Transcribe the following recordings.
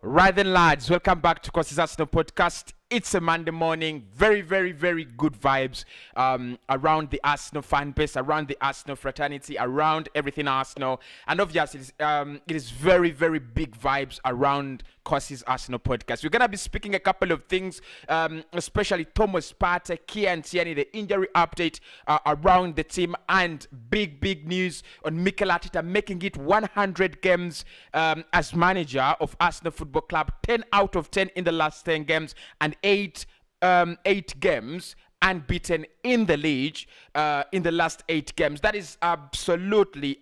Right then, lads, welcome back to Courses Arsenal podcast. It's a Monday morning. Very, very, very good vibes around the Arsenal fan base, around the Arsenal fraternity, around everything Arsenal. And obviously, it is very, very big vibes around Courses Arsenal podcast. We're going to be speaking a couple of things, especially Thomas Partey, and Tierney, the injury update around the team, and big news on Mikel Arteta making it 100 games as manager of Arsenal Football Club, 10 out of 10 in the last 10 games, and eight games unbeaten in the league in the last 8 games. That is absolutely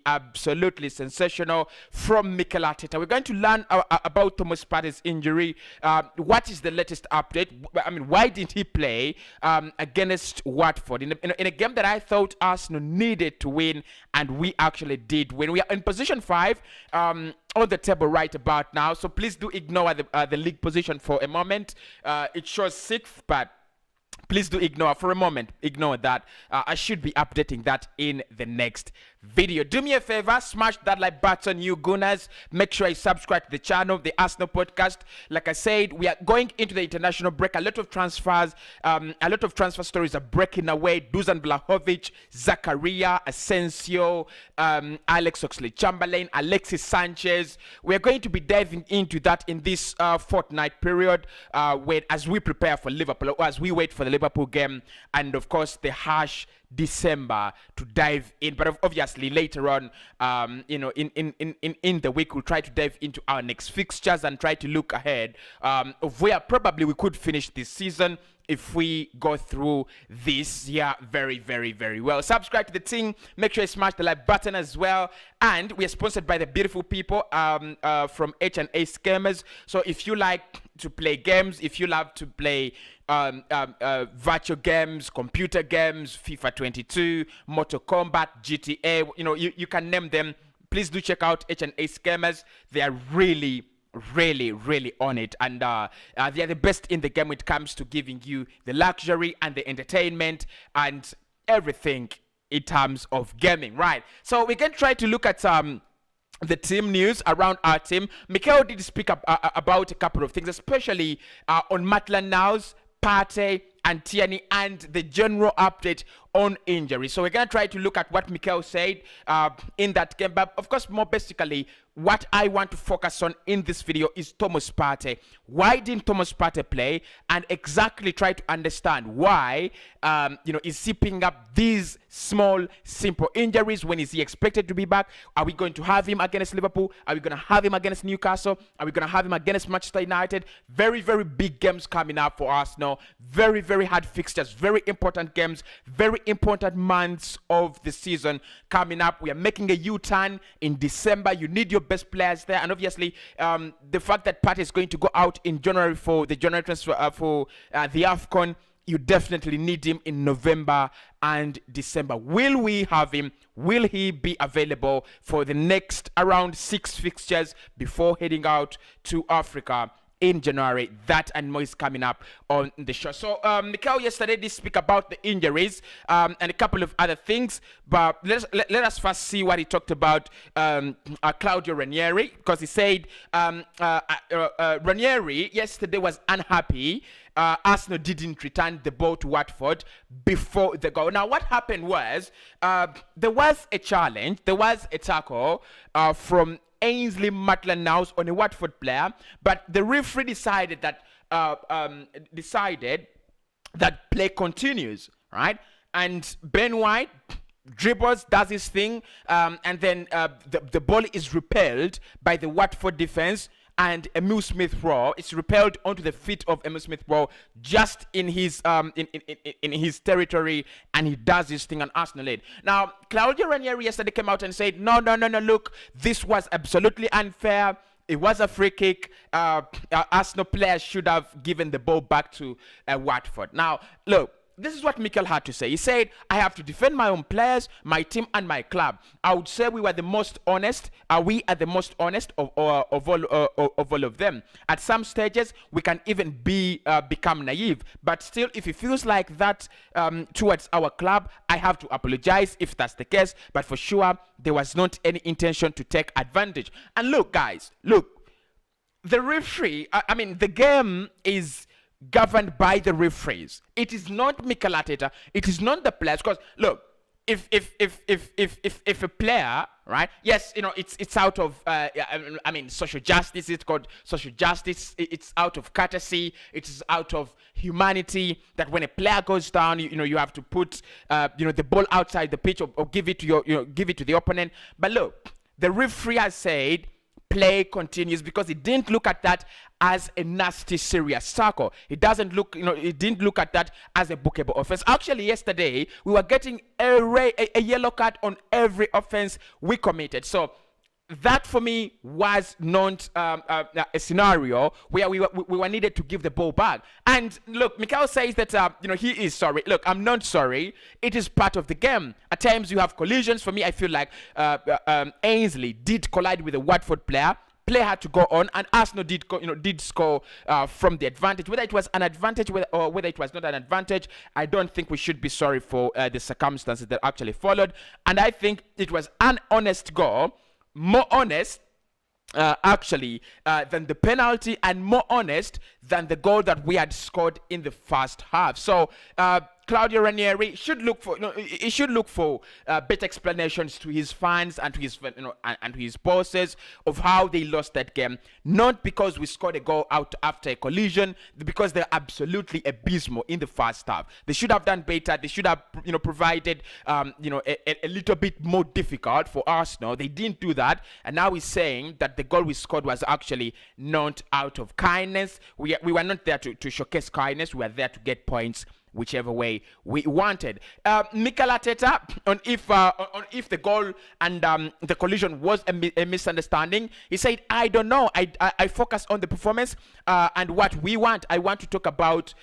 sensational from Mikel Arteta. We're going to learn about Thomas Partey's injury. What is the latest update? I mean, why didn't he play against Watford in a game that I thought Arsenal needed to win, and we actually did win. We are in position 5 on the table right about now, so please do ignore the league position for a moment. It shows 6th, but please do ignore that. I should be updating that in the next video. Do me a favor, smash that like button, you gunners. Make sure you subscribe to the channel, the Arsenal podcast. Like I said, we are going into the international break. A lot of transfer stories are breaking away. Dusan Vlahovic, Zakaria, Asensio, Alex Oxlade-Chamberlain, Alexis Sanchez. We are going to be diving into that in this fortnight period as we prepare for Liverpool, or as we wait for the Liverpool game, and of course the harsh December to dive in. But obviously later on, in the week, we'll try to dive into our next fixtures and try to look ahead of where probably we could finish this season if we go through this year very well. Subscribe to the team. Make sure you smash the like button as well. And we are sponsored by the beautiful people from H&A Scammers. So if you like to play games, if you love to play virtual games, computer games, FIFA 22, Mortal Kombat, GTA, you can name them. Please do check out H&A Scammers. They are really on it, and they are the best in the game when it comes to giving you the luxury and the entertainment and everything in terms of gaming, right? So we can try to look at the team news around our team. Mikel did speak up about a couple of things, especially on Maitland-Niles, Partey and Tierney, and the general update on injury. So we're going to try to look at what Mikel said in that game. But of course, more basically, what I want to focus on in this video is Thomas Partey. Why didn't Thomas Partey play? And exactly try to understand why is he picking up these small, simple injuries. When is he expected to be back? Are we going to have him against Liverpool? Are we going to have him against Newcastle? Are we going to have him against Manchester United? Very big games coming up for Arsenal. Very hard fixtures, very important games, very important months of the season coming up. We are making a U-turn in December. You need your best players there, and obviously the fact that Partey is going to go out in January for the January transfer for the AFCON, you definitely need him in November and December. Will we have him? Will he be available for the next around 6 fixtures before heading out to Africa in January? That and more is coming up on the show. So Mikel yesterday did speak about the injuries and a couple of other things, but let us first see what he talked about Claudio Ranieri, because he said Ranieri yesterday was unhappy Arsenal didn't return the ball to Watford before the goal. Now what happened was there was a challenge, there was a tackle from Ainsley Maitland-Niles on a Watford player, but the referee decided that play continues, right? And Ben White dribbles, does his thing, and then the ball is repelled by the Watford defense, and Emile Smith-Rowe is repelled onto the feet of Emile Smith-Rowe just in his in his territory, and he does his thing on Arsenal lead. Now, Claudio Ranieri yesterday came out and said, no, look, this was absolutely unfair. It was a free kick. Arsenal players should have given the ball back to Watford. Now, look, this is what Mikel had to say. He said, I have to defend my own players, my team, and my club. I would say we were the most honest. We are the most honest of all of them. At some stages, we can even become naive. But still, if it feels like that towards our club, I have to apologize if that's the case. But for sure, there was not any intention to take advantage. And look, guys, look. the referee, I mean, the game is governed by the referees. It is not Mikel Arteta. It is not the players. Because look, if a player, right? Yes, you know, it's out of I mean, social justice. It's called social justice. It's out of courtesy. It is out of humanity that when a player goes down, you know, you have to put the ball outside the pitch, or give it to give it to the opponent. But look, the referee has said play continues because he didn't look at that as a nasty, serious tackle. It doesn't look, it didn't look at that as a bookable offense. Actually, yesterday we were getting a yellow card on every offense we committed. So that for me was not a scenario where we were needed to give the ball back. And look, Mikel says that he is sorry. Look, I'm not sorry. It is part of the game. At times you have collisions. For me, I feel like Ainsley did collide with a Watford player. Play had to go on, and Arsenal did score from the advantage. Whether it was an advantage or whether it was not an advantage, I don't think we should be sorry for the circumstances that actually followed. And I think it was an honest goal, more honest actually than the penalty, and more honest than the goal that we had scored in the first half. So Claudio Ranieri should look for better explanations to his fans and to his and to his bosses of how they lost that game. Not because we scored a goal out after a collision, because they're absolutely abysmal in the first half. They should have done better. They should have provided a little bit more difficult for Arsenal. They didn't do that, and now he's saying that the goal we scored was actually not out of kindness. We were not there to showcase kindness. We were there to get points whichever way we wanted. Mikel Arteta, on if the goal and the collision was a misunderstanding, he said, I don't know. I focus on the performance and what we want. I want to talk about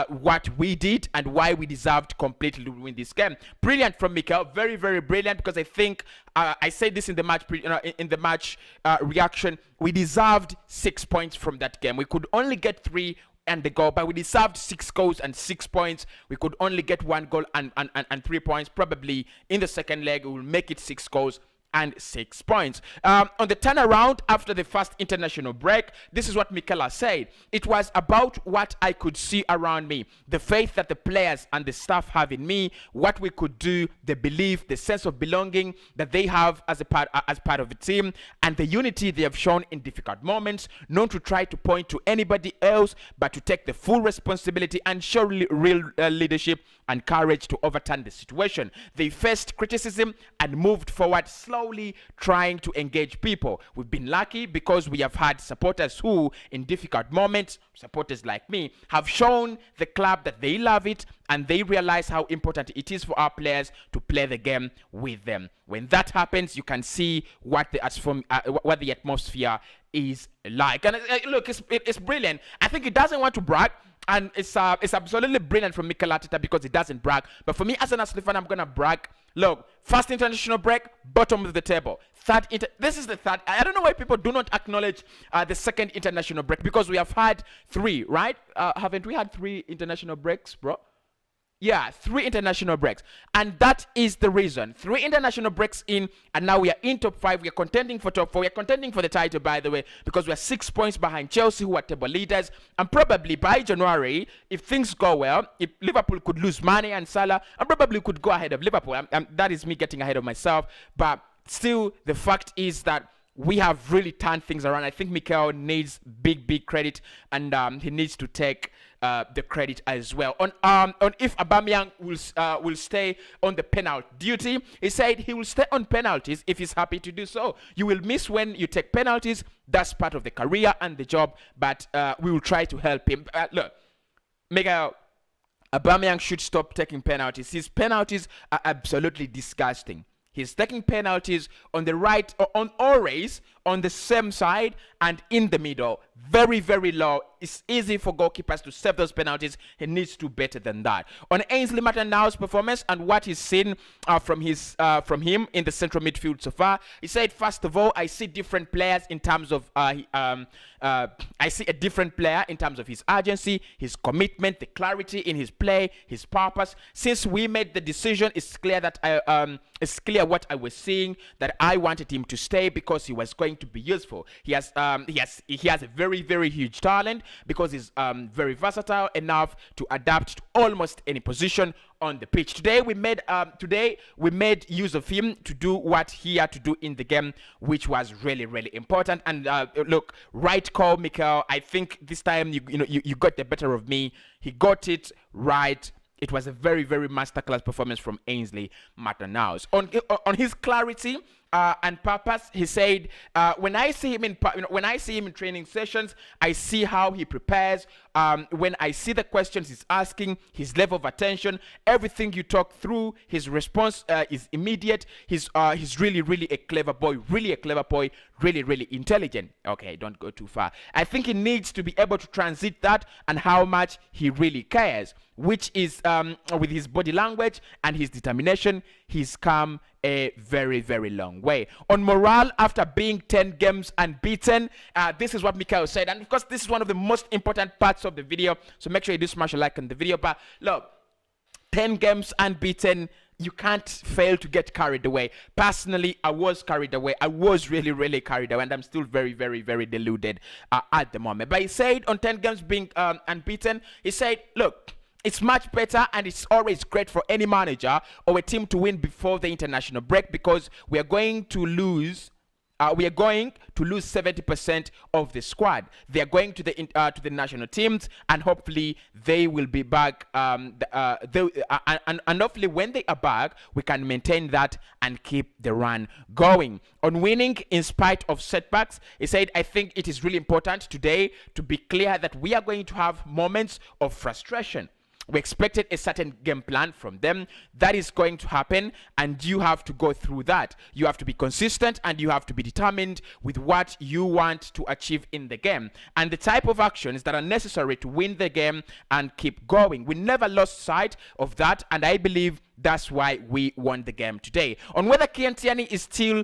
what we did and why we deserved completely to win this game. Brilliant from Mikel, very, very brilliant, because I think I said this in the match reaction. We deserved 6 points from that game. We could only get 3 and the goal, but we deserved 6 goals and 6 points. We could only get 1 goal and 3 points. Probably in the second leg we will make it 6 goals and 6 points. On the turnaround after the first international break, this is what Mikel said. It was about what I could see around me, the faith that the players and the staff have in me, what we could do, the belief, the sense of belonging that they have as part of the team, and the unity they have shown in difficult moments, not to try to point to anybody else, but to take the full responsibility and show real leadership and courage to overturn the situation. They faced criticism and moved forward slowly, trying to engage people. We've been lucky because we have had supporters who, in difficult moments, supporters like me, have shown the club that they love it and they realize how important it is for our players to play the game with them. When that happens, you can see what the atmosphere is like. And look, it's brilliant. I think he doesn't want to brag, and it's absolutely brilliant from Mikel Arteta because he doesn't brag. But for me as an Arsenal fan, I'm gonna brag. Look, first international break, bottom of the table. This is the third. I don't know why people do not acknowledge the second international break, because we have had 3, right? Haven't we had 3 international breaks, bro? Yeah, 3 international breaks. And that is the reason. 3 international breaks in, and now we are in top 5. We are contending for top 4. We are contending for the title, by the way, because we are 6 points behind Chelsea, who are table leaders. And probably by January, if things go well, if Liverpool could lose Mane and Salah, and probably could go ahead of Liverpool. That is me getting ahead of myself. But still, the fact is that we have really turned things around. I think Mikel needs big credit, and he needs to take the credit as well. On if Aubameyang will stay on the penalty duty, he said he will stay on penalties if he's happy to do so. You will miss when you take penalties. That's part of the career and the job, but we will try to help him. Look, Mikel, Aubameyang should stop taking penalties. His penalties are absolutely disgusting. He's taking penalties on the right, or always on the same side and in the middle. Very, very low. It's easy for goalkeepers to save those penalties. He needs to do better than that. On Ainsley Maitland-Niles' performance and what he's seen from him in the central midfield so far, he said, first of all, I see different players in terms of I see a different player in terms of his urgency, his commitment, the clarity in his play, his purpose. Since we made the decision, it's clear that it's clear what I was seeing, that I wanted him to stay because he was going going to be useful. He has a very, very huge talent because he's very versatile enough to adapt to almost any position on the pitch. Today we made use of him to do what he had to do in the game, which was really, really important. And look, right call, Mikel. I think this time you got the better of me. He got it right. It was a very, very masterclass performance from Ainsley Maitland-Niles. On his clarity and purpose, he said, when I see him in training sessions, I see how he prepares. When I see the questions he's asking, his level of attention, everything you talk through, his response is immediate. He's really, really a clever boy, really really intelligent. Okay, don't go too far. I think he needs to be able to transit that and how much he really cares, which is with his body language and his determination, he's come a very, very long way. On morale, after being 10 games unbeaten, this is what Mikel said. And of course, this is one of the most important parts of the video. So make sure you do smash a like on the video. But look, 10 games unbeaten, you can't fail to get carried away. Personally, I was carried away. I was really, really carried away. And I'm still very, very, very deluded at the moment. But he said on 10 games being unbeaten, he said, look, it's much better and it's always great for any manager or a team to win before the international break because we are going to lose 70% of the squad. They are going to the national teams, and hopefully they will be back. And hopefully when they are back, we can maintain that and keep the run going. On winning in spite of setbacks, he said, I think it is really important today to be clear that we are going to have moments of frustration. We expected a certain game plan from them. That is going to happen, and you have to go through that. You have to be consistent, and you have to be determined with what you want to achieve in the game and the type of actions that are necessary to win the game and keep going. We never lost sight of that, and I believe that's why we won the game today. On whether Kian Tierney is still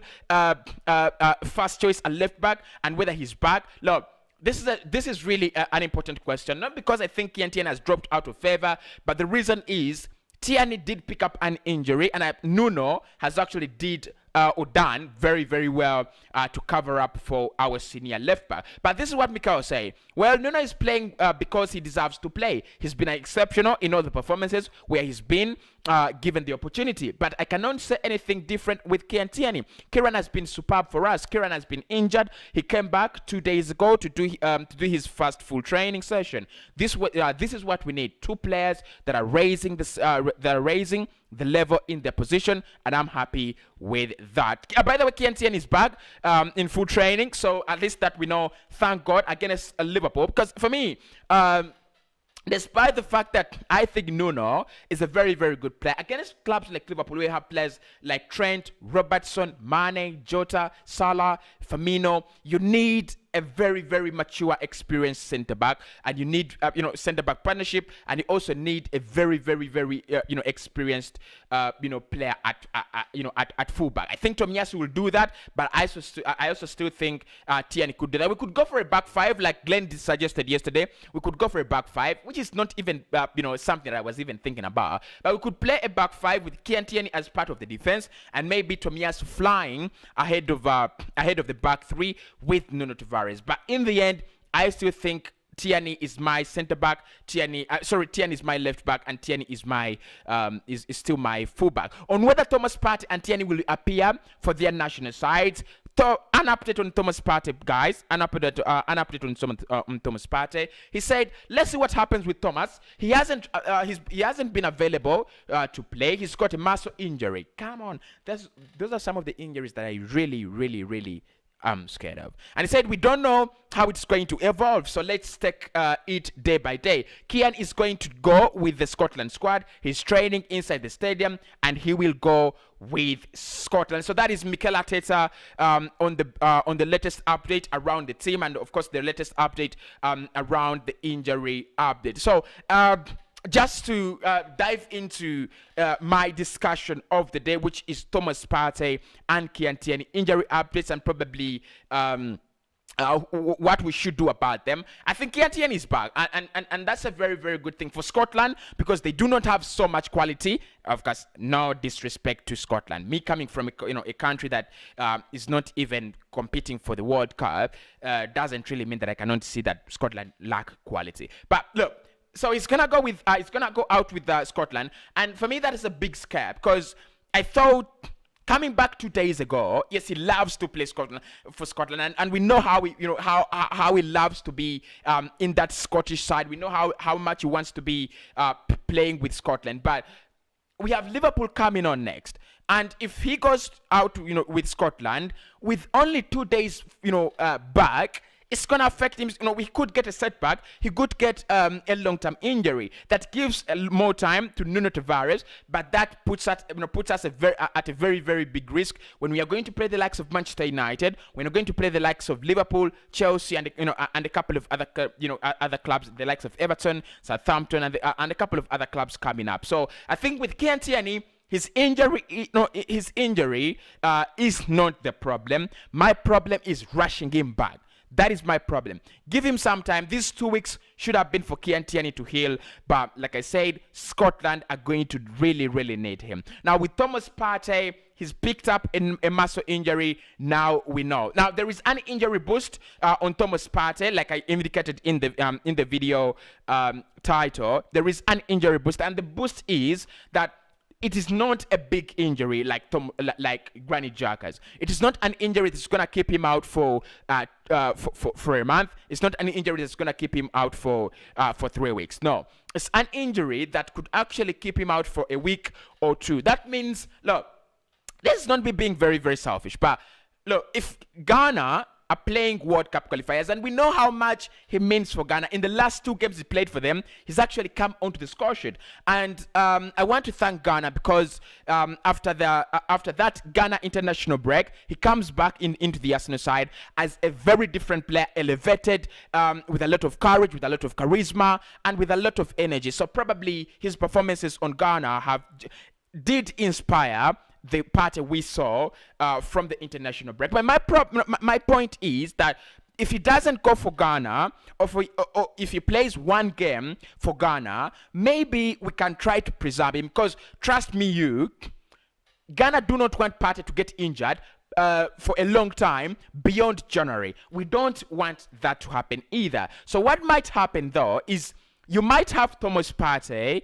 first choice at left back and whether he's back, look, this is really an important question, not because I think Kian Tierney has dropped out of favor, but the reason is Tierney did pick up an injury, and Nuno has actually done very, very well to cover up for our senior left back. But this is what Mikel said. Well, Nuno is playing because he deserves to play. He's been exceptional in all the performances where he's been given the opportunity. But I cannot say anything different with Kian Tierney. Kieran has been superb for us. Kieran has been injured. He came back 2 days ago to do his first full training session. This is what we need: two players that are raising the level in their position, and I'm happy with that. By the way, Kian Tierney is back in full training, so at least that we know, thank God, against Liverpool. Because for me, despite the fact that I think Nuno is a very, very good player, against clubs like Liverpool, we have players like Trent, Robertson, Mane, Jota, Salah, Firmino. You need a very, very mature, experienced centre-back, and you need, centre-back partnership, and you also need a very, very, very, experienced, player at fullback. I think Tomiyasu will do that, but I also still think Tierney could do that. We could go for a back five, like Glenn suggested yesterday. We could go for a back five, which is not even, something that I was even thinking about. But we could play a back five with Kian Tierney as part of the defense, and maybe Tomiyasu flying ahead of the back three with Nuno Tavares. But in the end, I still think Tierney is my centre back. Tierney is my left back, and Tierney is my is still my full back. On whether Thomas Partey and Tierney will appear for their national sides, an update on Thomas Partey, guys. An update on Thomas Partey. He said, "Let's see what happens with Thomas. He hasn't been available to play. He's got a muscle injury. Come on, those are some of the injuries that I really I'm scared of." And he said, we don't know how it's going to evolve, so let's take it day by day. Kian is going to go with the Scotland squad. He's training inside the stadium, and he will go with Scotland. So that is Mikel Arteta on the latest update around the team, and of course the latest update around the injury update. So just to dive into my discussion of the day, which is Thomas Partey and Kian Tierney injury updates, and probably what we should do about them. I think Kiatian is back, and that's a very, very good thing for Scotland, because they do not have so much quality. Of course, no disrespect to Scotland. Me coming from a country that is not even competing for the World Cup doesn't really mean that I cannot see that Scotland lack quality. But look, so it's gonna go out with Scotland, and for me that is a big scare, because I thought, coming back 2 days ago, yes, he loves to play for Scotland, and we know how he loves to be in that Scottish side. We know how much he wants to be playing with Scotland. But we have Liverpool coming on next, and if he goes out, with Scotland with only 2 days, back, it's gonna affect him. We could get a setback. He could get a long-term injury that gives more time to Nuno Tavares, but that puts us at a very, very big risk when we are going to play the likes of Manchester United, when we're going to play the likes of Liverpool, Chelsea, and a couple of other other clubs, the likes of Everton, Southampton, and a couple of other clubs coming up. So I think with Kieran Tierney, his injury is not the problem. My problem is rushing him back. That is my problem. Give him some time. These 2 weeks should have been for Kieran Tierney to heal. But like I said, Scotland are going to really, really need him. Now with Thomas Partey, he's picked up a muscle injury. Now we know. Now there is an injury boost on Thomas Partey, like I indicated in the video title. There is an injury boost, and the boost is that it is not a big injury like Granit Xhaka's. It is not an injury that's going to keep him out for a month. It's not an injury that's going to keep him out for 3 weeks. No, it's an injury that could actually keep him out for a week or two. That means, look, this is not me being very, very selfish, but look, if Ghana are playing World Cup qualifiers, and we know how much he means for Ghana. In the last 2 games he played for them, he's actually come onto the score sheet. And I want to thank Ghana, because after that Ghana international break, he comes back into the Arsenal side as a very different player, elevated, with a lot of courage, with a lot of charisma, and with a lot of energy. So probably his performances on Ghana did inspire the party we saw from the international break. But my point is that if he doesn't go for Ghana, or if he plays one game for Ghana, maybe we can try to preserve him, because trust me, Ghana do not want Partey to get injured for a long time beyond January. We don't want that to happen either. So what might happen though is you might have Thomas Partey.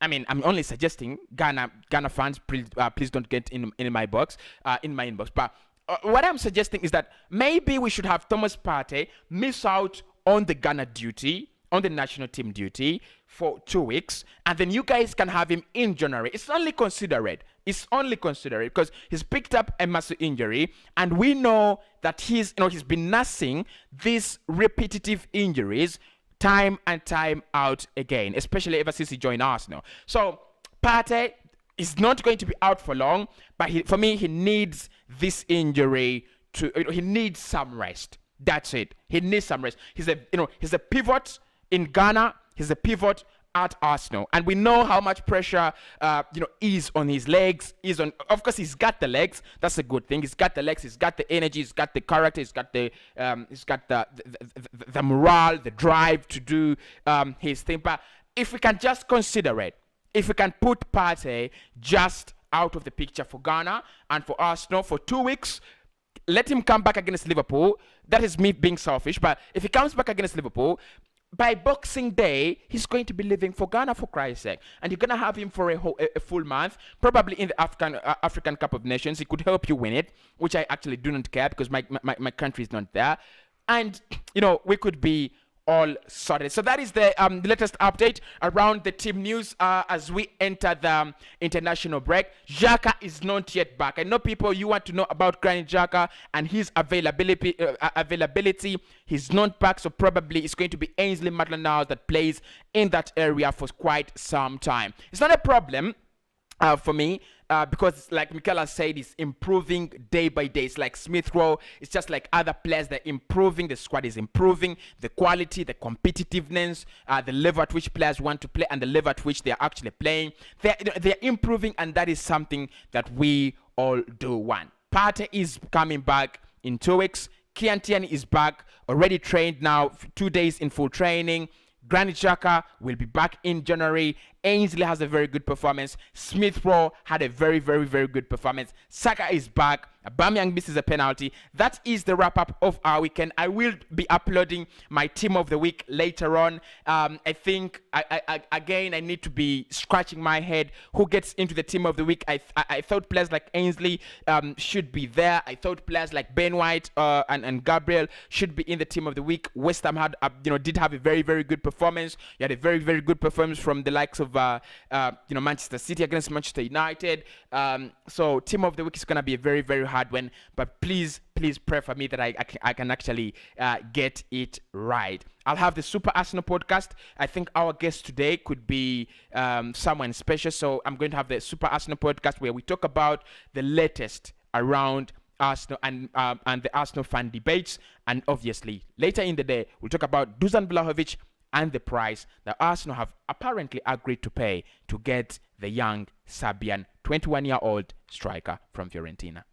I mean, I'm only suggesting, Ghana fans, please don't get in my inbox. But what I'm suggesting is that maybe we should have Thomas Partey miss out on the Ghana duty, on the national team duty, for 2 weeks, and then you guys can have him in January. It's only considerate because he's picked up a muscle injury, and we know that he's been nursing these repetitive injuries time and time out again, especially ever since he joined Arsenal. So Partey is not going to be out for long, but for me, he needs this injury he needs some rest. That's it. He needs some rest. He's a pivot in Ghana. He's a pivot at Arsenal, and we know how much pressure is on his legs. Of course, he's got the legs. That's a good thing. He's got the legs. He's got the energy. He's got the character. He's got the morale, the drive to do his thing. But if we can just consider it, if we can put Partey just out of the picture for Ghana and for Arsenal for 2 weeks, let him come back against Liverpool. That is me being selfish, but if he comes back against Liverpool, by Boxing Day, he's going to be leaving for Ghana, for Christ's sake. And you're going to have him for a full month, probably in the African Cup of Nations. He could help you win it, which I actually do not care, because my country is not there. And, we could be all sorted. So that is the latest update around the team news as we enter the international break. Xhaka is not yet back. I know people, you want to know about Granit Xhaka and his availability. He's not back, so probably it's going to be Ainsley Maitland-Niles that plays in that area for quite some time. It's not a problem for me, because like Mikel said, it's improving day by day. It's like Smith Rowe. It's just like other players. They're improving. The squad is improving. The quality, the competitiveness, the level at which players want to play, and the level at which they're actually playing. They're improving, and that is something that we all do want. Partey is coming back in 2 weeks. Kian Tierney is back, already trained now, 2 days in full training. Granit Xhaka will be back in January. Ainsley has a very good performance. Smith Rowe had a very, very, very good performance. Saka is back. Aubameyang misses a penalty. That is the wrap-up of our weekend. I will be uploading my team of the week later on. I think, again, I need to be scratching my head. Who gets into the team of the week? I thought players like Ainsley should be there. I thought players like Ben White and Gabriel should be in the team of the week. West Ham had, did have a very, very good performance. You had a very, very good performance from the likes of Manchester City against Manchester United. So team of the week is going to be a very, very hard one, but please pray for me that I can actually get it right. I'll have the Super Arsenal podcast. I think our guest today could be someone special, so I'm going to have the Super Arsenal podcast where we talk about the latest around Arsenal and the Arsenal fan debates, and obviously later in the day we'll talk about Dusan Vlahovic and the price that Arsenal have apparently agreed to pay to get the young Serbian 21-year-old striker from Fiorentina.